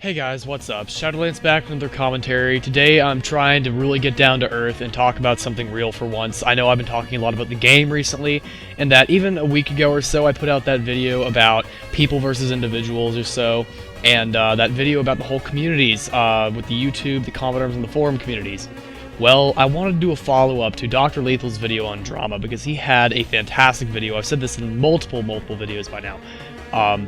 Hey guys, what's up? Shadowlands back with another commentary. Today I'm trying to really get down to earth and talk about something real for once. I know I've been talking a lot about the game recently, and that even a week ago or so I put out that video about people versus individuals or so, and that video about the whole communities, with the YouTube, the comment arms, and the forum communities. Well, I wanted to do a follow-up to Dr. Lethal's video on drama, because he had a fantastic video. I've said this in multiple videos by now.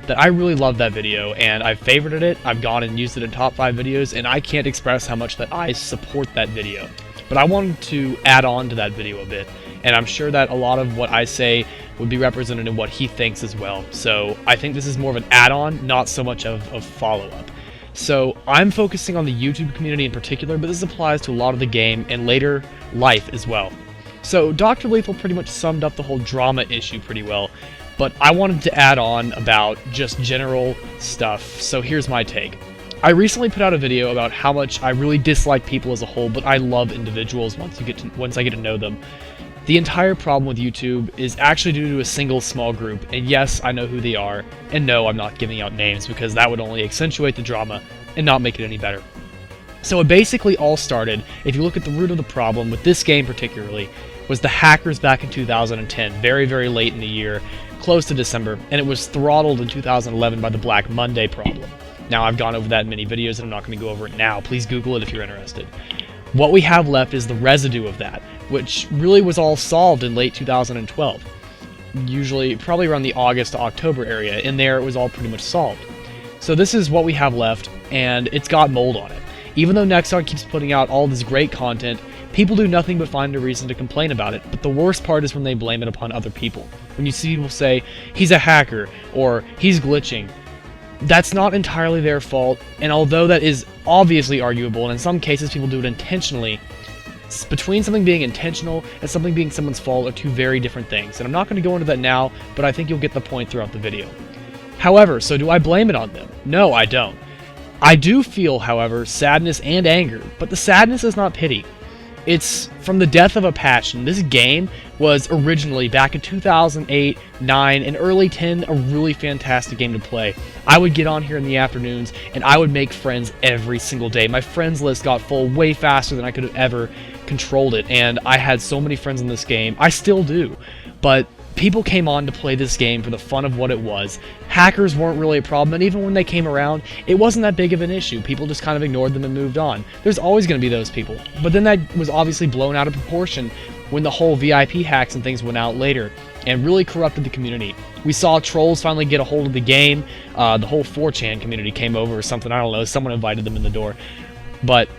That I really loved that video, and I've favorited it, I've gone and used it in top 5 videos, and I can't express how much that I support that video. But I wanted to add on to that video a bit, and I'm sure that a lot of what I say would be represented in what he thinks as well. So I think this is more of an add-on, not so much of a follow-up. So I'm focusing on the YouTube community in particular, but this applies to a lot of the game and later life as well. So Dr. Lethal pretty much summed up the whole drama issue pretty well, but I wanted to add on about just general stuff, so here's my take. I recently put out a video about how much I really dislike people as a whole, but I love individuals once I get to know them. The entire problem with YouTube is actually due to a single small group, and yes, I know who they are, and no, I'm not giving out names because that would only accentuate the drama and not make it any better. So it basically all started, if you look at the root of the problem, with this game particularly, was the hackers back in 2010, very late in the year, close to December, and it was throttled in 2011 by the Black Monday problem. Now, I've gone over that in many videos, and I'm not going to go over it now. Please Google it if you're interested. What we have left is the residue of that, which really was all solved in late 2012. Usually, probably around the August to October area. In there, it was all pretty much solved. So this is what we have left, and it's got mold on it. Even though Nexon keeps putting out all this great content, people do nothing but find a reason to complain about it, but the worst part is when they blame it upon other people. When you see people say, he's a hacker, or he's glitching, that's not entirely their fault, and although that is obviously arguable, and in some cases people do it intentionally, between something being intentional and something being someone's fault are two very different things, and I'm not going to go into that now, but I think you'll get the point throughout the video. However, so do I blame it on them? No, I don't. I do feel, however, sadness and anger, but the sadness is not pity. It's from the death of a passion. This game was originally, back in 2008, 9, and early 10, a really fantastic game to play. I would get on here in the afternoons, and I would make friends every single day. My friends list got full way faster than I could have ever controlled it, and I had so many friends in this game. I still do, but people came on to play this game for the fun of what it was. Hackers weren't really a problem, and even when they came around, it wasn't that big of an issue. People just kind of ignored them and moved on. There's always going to be those people. But then that was obviously blown out of proportion when the whole VIP hacks and things went out later, and really corrupted the community. We saw trolls finally get a hold of the game. The whole 4chan community came over or something, I don't know, someone invited them in the door. But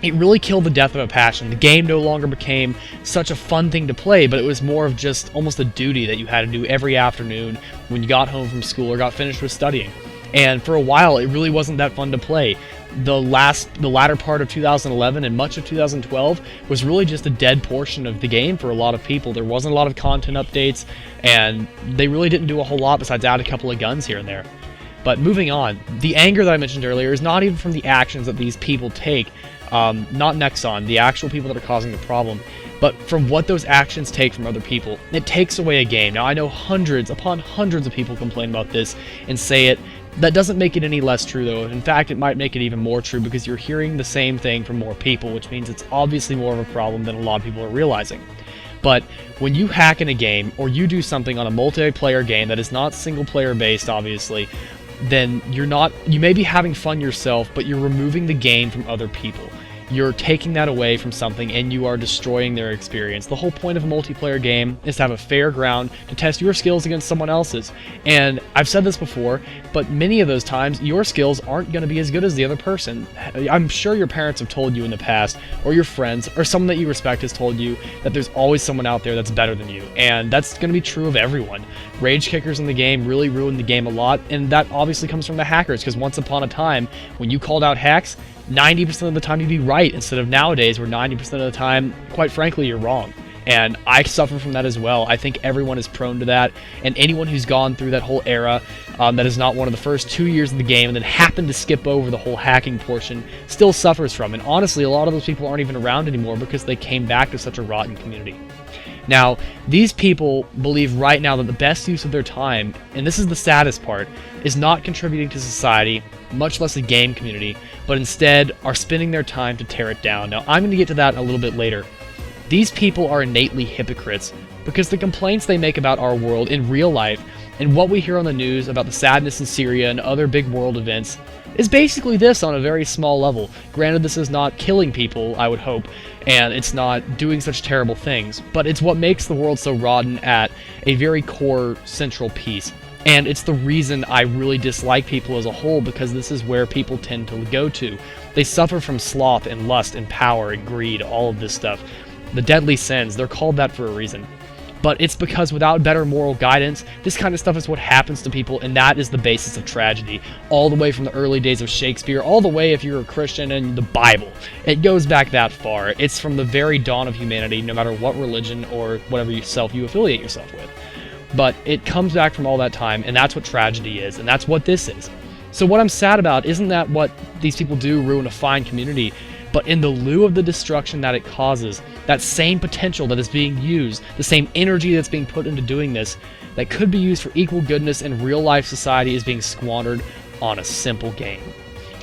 it really killed the death of a passion. The game no longer became such a fun thing to play, but it was more of just almost a duty that you had to do every afternoon when you got home from school or got finished with studying. And for a while, it really wasn't that fun to play. The latter part of 2011 and much of 2012 was really just a dead portion of the game for a lot of people. There wasn't a lot of content updates, and they really didn't do a whole lot besides add a couple of guns here and there. But moving on, the anger that I mentioned earlier is not even from the actions that these people take, not Nexon, the actual people that are causing the problem, but from what those actions take from other people. It takes away a game. Now, I know hundreds upon hundreds of people complain about this and say it. That doesn't make it any less true, though. In fact, it might make it even more true because you're hearing the same thing from more people, which means it's obviously more of a problem than a lot of people are realizing. But when you hack in a game, or you do something on a multiplayer game that is not single-player based, obviously, then you may be having fun yourself, but you're removing the game from other people. You're taking that away from something, and you are destroying their experience. The whole point of a multiplayer game is to have a fair ground to test your skills against someone else's. And I've said this before, but many of those times, your skills aren't going to be as good as the other person. I'm sure your parents have told you in the past, or your friends, or someone that you respect has told you that there's always someone out there that's better than you. And that's going to be true of everyone. Rage kickers in the game really ruined the game a lot, and that obviously comes from the hackers, because once upon a time, when you called out hacks, 90% of the time you'd be right, instead of nowadays where 90% of the time, quite frankly, you're wrong. And I suffer from that as well. I think everyone is prone to that, and anyone who's gone through that whole era that is not one of the first 2 years of the game and then happened to skip over the whole hacking portion still suffers from it. And honestly, a lot of those people aren't even around anymore because they came back to such a rotten community. Now, these people believe right now that the best use of their time, and this is the saddest part, is not contributing to society, much less the game community, but instead are spending their time to tear it down. Now, I'm going to get to that a little bit later. These people are innately hypocrites because the complaints they make about our world in real life and what we hear on the news about the sadness in Syria and other big world events is basically this on a very small level. Granted, this is not killing people, I would hope, and it's not doing such terrible things, but it's what makes the world so rotten at a very core central piece. And it's the reason I really dislike people as a whole, because this is where people tend to go to. They suffer from sloth and lust and power and greed, all of this stuff. The deadly sins, they're called that for a reason. But it's because without better moral guidance, this kind of stuff is what happens to people, and that is the basis of tragedy. All the way from the early days of Shakespeare, all the way if you're a Christian and the Bible. It goes back that far. It's from the very dawn of humanity, no matter what religion or whatever you affiliate yourself with. But it comes back from all that time, and that's what tragedy is, and that's what this is. So what I'm sad about isn't that what these people do ruin a fine community, but in the lieu of the destruction that it causes, that same potential that is being used, the same energy that's being put into doing this, that could be used for equal goodness in real-life society is being squandered on a simple game.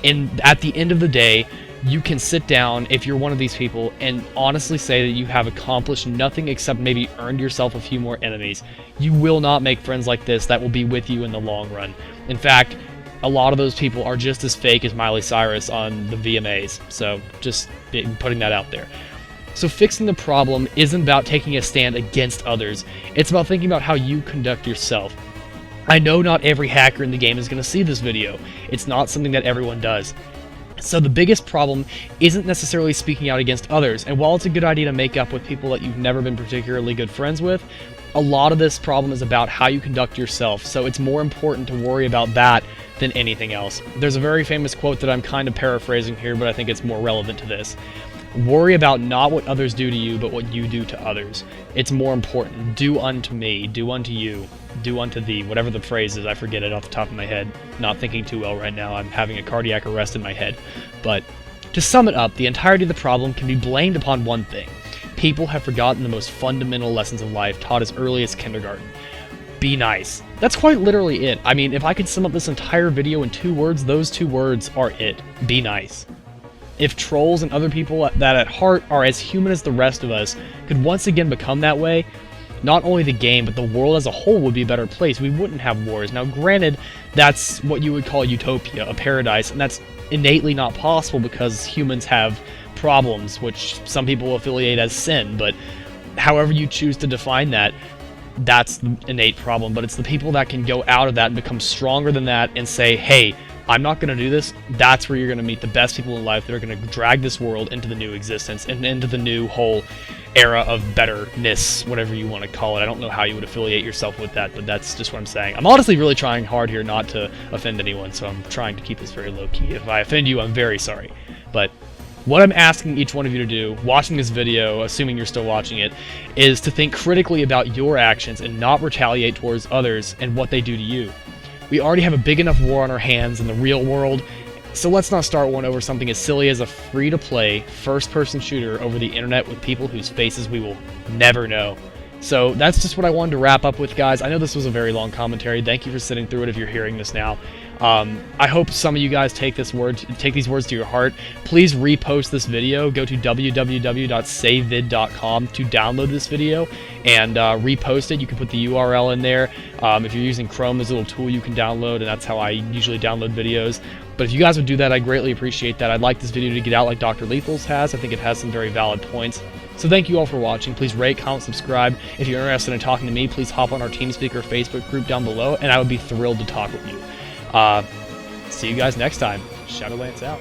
And at the end of the day, you can sit down, if you're one of these people, and honestly say that you have accomplished nothing except maybe earned yourself a few more enemies. You will not make friends like this that will be with you in the long run. In fact, a lot of those people are just as fake as Miley Cyrus on the VMAs, so just putting that out there. So fixing the problem isn't about taking a stand against others, it's about thinking about how you conduct yourself. I know not every hacker in the game is going to see this video, it's not something that everyone does. So the biggest problem isn't necessarily speaking out against others, and while it's a good idea to make up with people that you've never been particularly good friends with, a lot of this problem is about how you conduct yourself, so it's more important to worry about that than anything else. There's a very famous quote that I'm kind of paraphrasing here, but I think it's more relevant to this. Worry about not what others do to you, but what you do to others. It's more important. Do unto me, do unto you, do unto thee, whatever the phrase is, I forget it off the top of my head. Not thinking too well right now, I'm having a cardiac arrest in my head. But to sum it up, the entirety of the problem can be blamed upon one thing. People have forgotten the most fundamental lessons of life taught as early as kindergarten. Be nice. That's quite literally it. I mean, if I could sum up this entire video in 2 words, those 2 words are it. Be nice. If trolls and other people that at heart are as human as the rest of us could once again become that way, not only the game, but the world as a whole would be a better place. We wouldn't have wars. Now, granted, that's what you would call utopia, a paradise, and that's innately not possible because humans have problems, which some people affiliate as sin, but however you choose to define that, that's the innate problem. But it's the people that can go out of that and become stronger than that and say, hey, I'm not going to do this. That's where you're going to meet the best people in life that are going to drag this world into the new existence and into the new whole era of betterness, whatever you want to call it. I don't know how you would affiliate yourself with that, but that's just what I'm saying. I'm honestly really trying hard here not to offend anyone, so I'm trying to keep this very low-key. If I offend you, I'm very sorry. But what I'm asking each one of you to do, watching this video, assuming you're still watching it, is to think critically about your actions and not retaliate towards others and what they do to you. We already have a big enough war on our hands in the real world, so let's not start one over something as silly as a free-to-play, first-person shooter over the internet with people whose faces we will never know. So that's just what I wanted to wrap up with, guys. I know this was a very long commentary. Thank you for sitting through it if you're hearing this now. I hope some of you guys take these words to your heart. Please repost this video. Go to www.savevid.com to download this video and repost it. You can put the URL in there. If you're using Chrome, there's a little tool you can download, and that's how I usually download videos. But if you guys would do that, I'd greatly appreciate that. I'd like this video to get out like Dr. Lethal's has. I think it has some very valid points. So thank you all for watching. Please rate, comment, subscribe. If you're interested in talking to me, please hop on our TeamSpeaker Facebook group down below, and I would be thrilled to talk with you. See you guys next time. Shadowlance out.